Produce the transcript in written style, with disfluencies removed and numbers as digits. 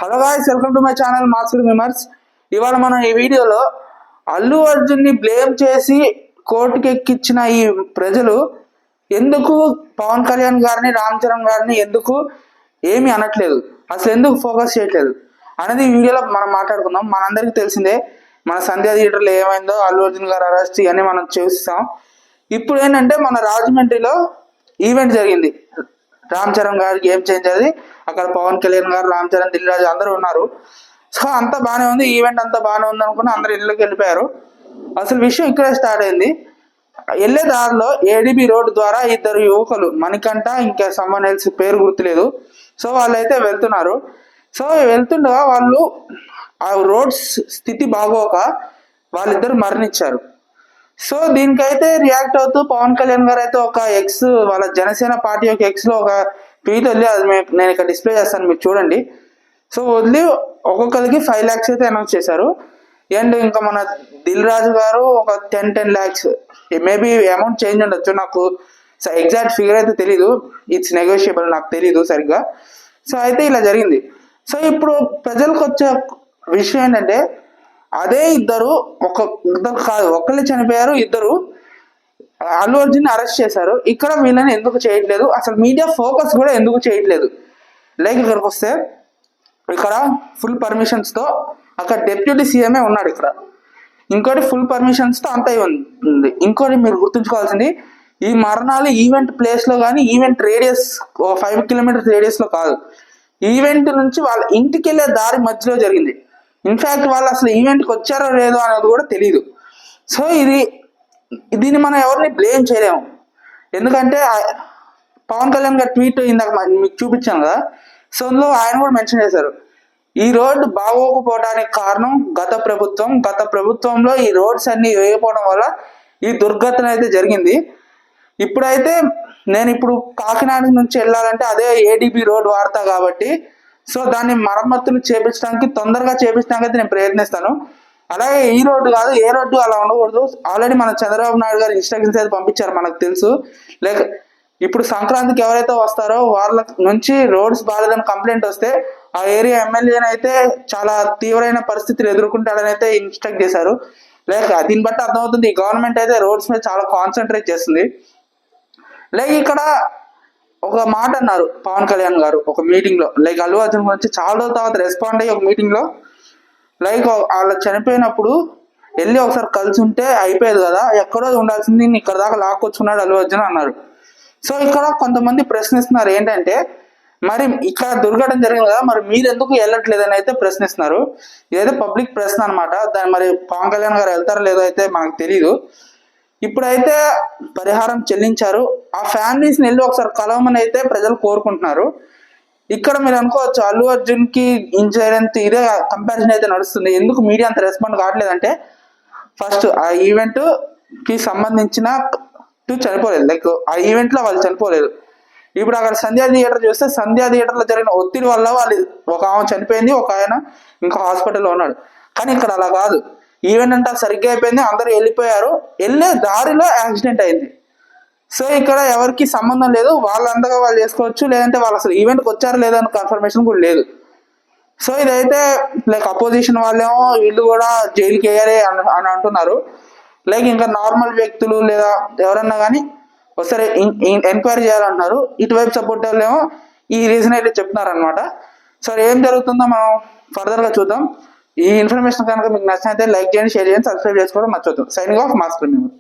Hello guys, welcome to my channel master memers. ఇవాళ మనం ఈ వీడియోలో అల్లు అర్జున్ ని బ్లేమ్ చేసి కోర్టుకి ఎక్కించిన ఈ ప్రజలు ఎందుకు పవన్ కళ్యాణ్ గారిని, రామ్ చరణ్ గారిని ఎందుకు ఏమి అనట్లేదు, అసలు ఎందుకు ఫోకస్ చేయట్లేదు అనేది ఈ వీడియోలో మనం మాట్లాడుకుందాం. మనందరికీ తెలిసిందే మన సంధ్యా థియేటర్లో ఏమైందో, అల్లు అర్జున్ గారు అరెస్ట్ ఇవన్నీ మనం చూస్తాం. ఇప్పుడు ఏంటంటే మన రాజమండ్రిలో ఈవెంట్ జరిగింది, రామ్ చరణ్ గారి గేమ్ చేంజర్ అది. అక్కడ పవన్ కళ్యాణ్ గారు, రామ్ చరణ్, దిల్ రాజు అందరూ ఉన్నారు. సో అంతా బాగానే ఉంది, ఈవెంట్ అంతా బాగానే ఉంది అనుకుని అందరు ఇళ్ళకి వెళ్ళిపోయారు. అసలు విషయం ఇక్కడే స్టార్ట్ అయింది. వెళ్ళే దారిలో ఏడిబి రోడ్డు ద్వారా ఇద్దరు యువకులు, మణికంఠ ఇంకా సమ్మన్ ఎల్స్ పేరు గుర్తులేదు, సో వాళ్ళైతే వెళ్తున్నారు. సో వెళ్తుండగా వాళ్ళు ఆ రోడ్ స్థితి బాగోక వాళ్ళిద్దరు మరణించారు. సో దీనికైతే రియాక్ట్ అవుతూ పవన్ కళ్యాణ్ గారు అయితే ఒక ఎక్స్, వాళ్ళ జనసేన పార్టీ యొక్క ఎక్స్ లో ఒక ట్వీట్ వదిలి, అది నేను ఇక్కడ డిస్ప్లే చేస్తాను, మీరు చూడండి. సో వదిలి ఒక్కొక్కరికి 5 lakhs అయితే అనౌన్స్ చేశారు. అండ్ ఇంకా మన దిల్ రాజు గారు ఒక 10 lakhs, మేబీ అమౌంట్ చేంజ్ ఉండొచ్చు, నాకు ఎగ్జాక్ట్ ఫిగర్ అయితే తెలీదు, ఇట్స్ నెగోషియబుల్, నాకు తెలీదు సరిగ్గా. సో అయితే ఇలా జరిగింది. సో ఇప్పుడు ప్రజలకు వచ్చే విషయం ఏంటంటే, అదే ఇద్దరు కాదు, ఒకళ్ళు చనిపోయారు, ఇద్దరు అల్లు అర్జున్ అరెస్ట్ చేశారు. ఇక్కడ వీళ్ళని ఎందుకు చేయట్లేదు, అసలు మీడియా ఫోకస్ కూడా ఎందుకు చేయట్లేదు? లైక్ ఇక్కడికి వస్తే ఇక్కడ ఫుల్ పర్మిషన్స్ తో అక్కడ డిప్యూటీ సీఎంఏ ఉన్నాడు ఇక్కడ. ఇంకోటి ఫుల్ పర్మిషన్స్ తో అంతా ఉంది. ఇంకోటి మీరు గుర్తుంచుకోవాల్సింది, ఈ మరణాలు ఈవెంట్ ప్లేస్ లో కానీ, ఈవెంట్ రేడియస్ 5 kilometers రేడియస్ లో కాదు, ఈవెంట్ నుంచి వాళ్ళ ఇంటికి వెళ్ళే దారి మధ్యలో జరిగింది. ఇన్ఫాక్ట్ వాళ్ళు అసలు ఈవెంట్కి వచ్చారో లేదో అనేది కూడా తెలియదు. సో దీన్ని మనం ఎవరిని బ్లేమ్ చేయలేము, ఎందుకంటే పవన్ కళ్యాణ్ గారు ట్వీట్ ఇందాక మీకు చూపించాను కదా, సో అందులో ఆయన కూడా మెన్షన్ చేశారు, ఈ రోడ్డు బాగోకపోవడానికి కారణం గత ప్రభుత్వంలో ఈ రోడ్స్ అన్ని వేయకపోవడం వల్ల ఈ దుర్ఘటన అయితే జరిగింది. ఇప్పుడైతే నేను కాకినాడ నుంచి వెళ్ళాలంటే అదే ఏడిబి రోడ్ వాడతా కాబట్టి, సో దాన్ని మరమ్మతులు తొందరగా చేపించడానికి అయితే నేను ప్రయత్నిస్తాను. అలాగే ఈ రోడ్డు కాదు, ఏ రోడ్డు అలా ఉండకూడదు. ఆల్రెడీ మన చంద్రబాబు నాయుడు గారు ఇన్స్ట్రక్షన్స్ అయితే పంపించారు, మనకు తెలుసు. లైక్ ఇప్పుడు సంక్రాంతికి ఎవరైతే వస్తారో వాళ్ళ నుంచి రోడ్స్ బాగాలేదని కంప్లైంట్ వస్తే ఆ ఏరియా ఎమ్మెల్యేని అయితే చాలా తీవ్రమైన పరిస్థితులు ఎదుర్కొంటాడని అయితే ఇన్స్ట్రక్ట్ చేశారు. లైక్ దీన్ని బట్టి అర్థమవుతుంది, ఈ గవర్నమెంట్ అయితే రోడ్స్ మీద చాలా కాన్సన్ట్రేట్ చేస్తుంది. లైక్ ఇక్కడ ఒక మాట అన్నారు పవన్ కళ్యాణ్ గారు ఒక మీటింగ్ లో, లైక్ అల్లు అర్జున్ గురించి చాలా రోజుల తర్వాత రెస్పాండ్ అయ్యి ఒక మీటింగ్ లో, లైక్ వాళ్ళ చనిపోయినప్పుడు వెళ్ళి ఒకసారి కలిసి ఉంటే అయిపోయేది కదా, ఎక్కడో ఉండాల్సింది ఇక్కడ దాకా లాక్కొచ్చుకున్నాడు అల్లు అర్జున్ అన్నారు. సో ఇక్కడ కొంతమంది ప్రశ్నిస్తున్నారు ఏంటంటే, మరి ఇక్కడ దుర్ఘటన జరిగింది కదా, మరి మీరు ఎందుకు వెళ్ళట్లేదని అయితే ప్రశ్నిస్తున్నారు. ఇదైతే పబ్లిక్ ప్రశ్న అనమాట, దాన్ని మరి పవన్ కళ్యాణ్ గారు వెళ్తారో లేదో అయితే మనకు తెలీదు. ఇప్పుడైతే పరిహారం చెల్లించారు, ఆ ఫ్యామిలీస్ని వెళ్ళి ఒకసారి కలవమని అయితే ప్రజలు కోరుకుంటున్నారు. ఇక్కడ మీరు అనుకోవచ్చు అల్లు అర్జున్ కి ఇన్సూరెన్స్ ఇదే కంపారిజన్ అయితే నడుస్తుంది, ఎందుకు మీడియా అంత రెస్పాండ్ కావట్లేదంటే, ఫస్ట్ ఆ ఈవెంట్ కి సంబంధించిన చనిపోలేదు, లైక్ ఆ ఈవెంట్ లో వాళ్ళు చనిపోలేదు. ఇప్పుడు అక్కడ సంధ్యా థియేటర్ చూస్తే సంధ్యా థియేటర్ లో జరిగిన ఒత్తిడి వల్ల వాళ్ళు ఒక ఆమె చనిపోయింది, ఒక ఆయన ఇంకా హాస్పిటల్లో ఉన్నాడు. కానీ ఇక్కడ అలా కాదు, ఈవెంట్ అంతా సరిగ్గా అయిపోయింది, అందరూ వెళ్ళిపోయారు, వెళ్ళే దారిలో యాక్సిడెంట్ అయింది. సో ఇక్కడ ఎవరికి సంబంధం లేదు, వాళ్ళంతగా వాళ్ళు చేసుకోవచ్చు, లేదంటే వాళ్ళు అసలు ఈవెంట్కి వచ్చారో లేదో అని కన్ఫర్మేషన్ కూడా లేదు. సో ఇదైతే లైక్ అపోజిషన్ వాళ్ళేమో వీళ్ళు కూడా జైలుకి వేయాలి అని అంటున్నారు. లైక్ ఇంకా నార్మల్ వ్యక్తులు లేదా ఎవరన్నా కానీ ఒకసారి ఎంక్వైరీ చేయాలంటున్నారు. ఇటువైపు సపోర్ట్ వాళ్ళేమో ఈ రీజన్ అయితే చెప్తున్నారు అనమాట. సో ఏం జరుగుతుందో మనం ఫర్దర్గా చూద్దాం. ఈ ఇన్ఫర్మేషన్ కనుక మీకు నచ్చినైతే లైక్ చేయండి, షేర్ చేయండి, సబ్స్క్రైబ్ చేసుకోవడం మర్చిపోతాం. Signing off master memory.